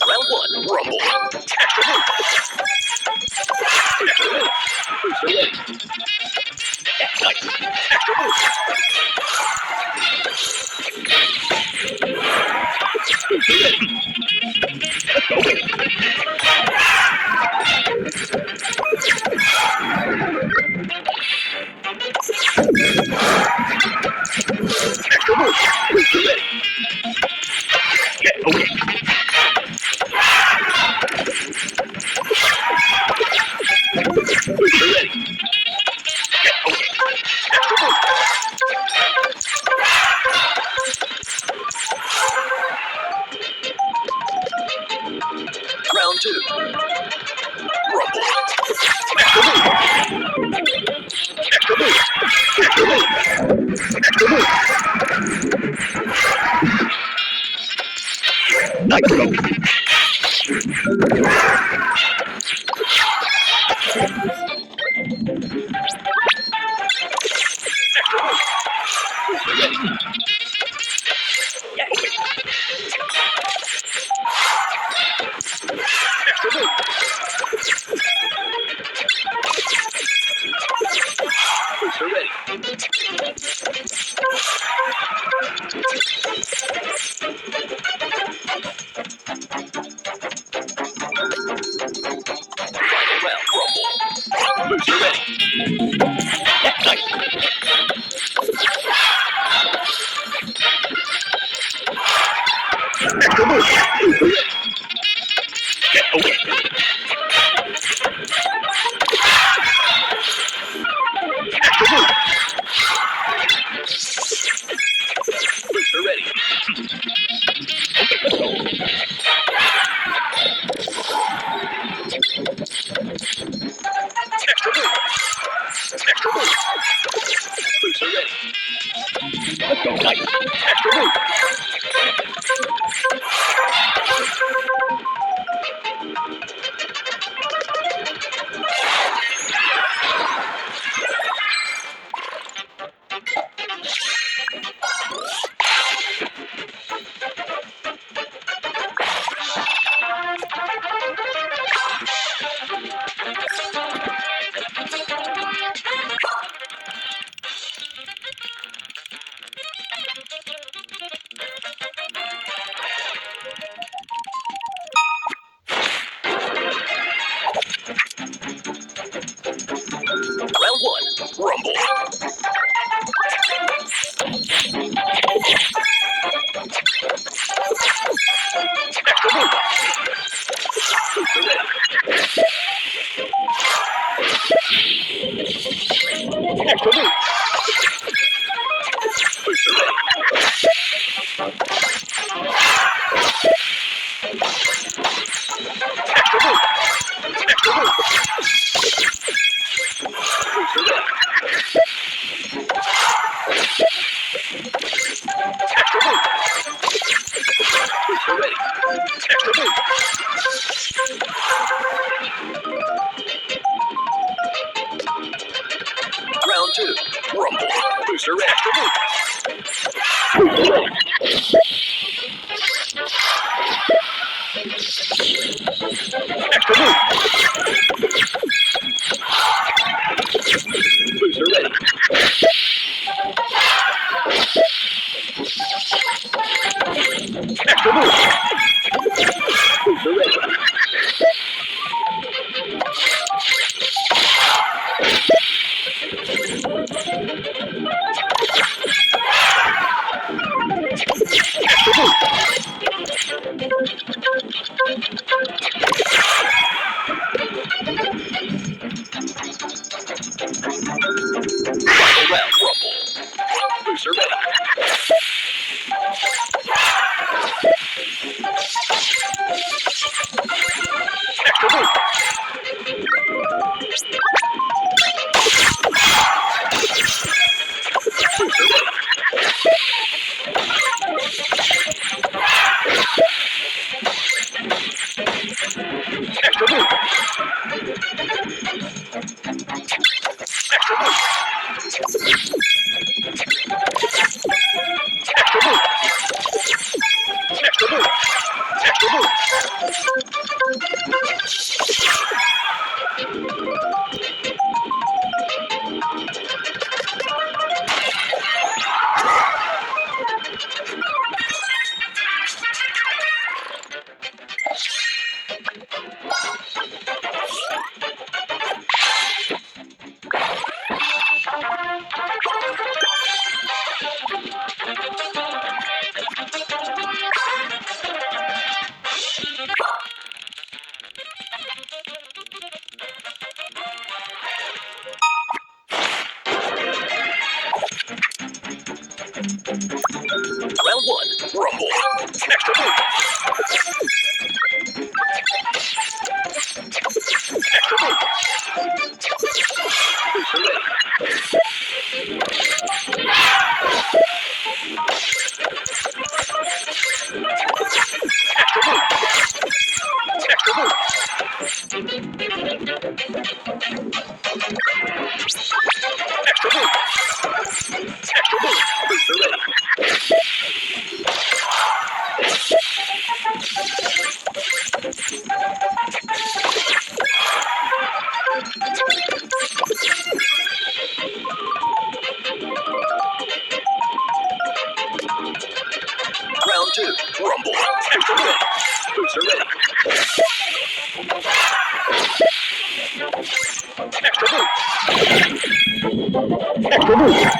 Round one, rumble. Extra move. Extra move. Booster ready. Nice. Extra move. Booster ready. Let's go. Extra move. Booster ready. Get away. Booster ready. Get away. Extra move. Round two. Rumble. Extra move. Extra move. Extra move. Extra move. Nitro. Ready. Get away. Extra move. Booster ready. Final round, rumble. Booster ready. Nice. Extra move. Booster ready. Get away. Extra move. Booster ready. Okay, let's go. Extra move. Extra move. Booster ready. Let's go. Nice. Extra move. Round one, rumble. Extra move. Booster ready. Extra move. Booster ready. Extra move. Extra move. Booster ready. Extra move. Booster ready. Extra move. Round two, rumble. Booster ready. Extra move. Booster ready. Extra move. Booster ready. Extra move. Booster ready. Extra move. Final round, rumble. Booster ready. Extra move. Booster ready. Round one, rumble. Extra move. Extra move. Booster ready. Extra move. Extra move. Extra move. Extra move. Booster ready. Round two, rumble. Extra move. Booster ready. Extra move. Extra move.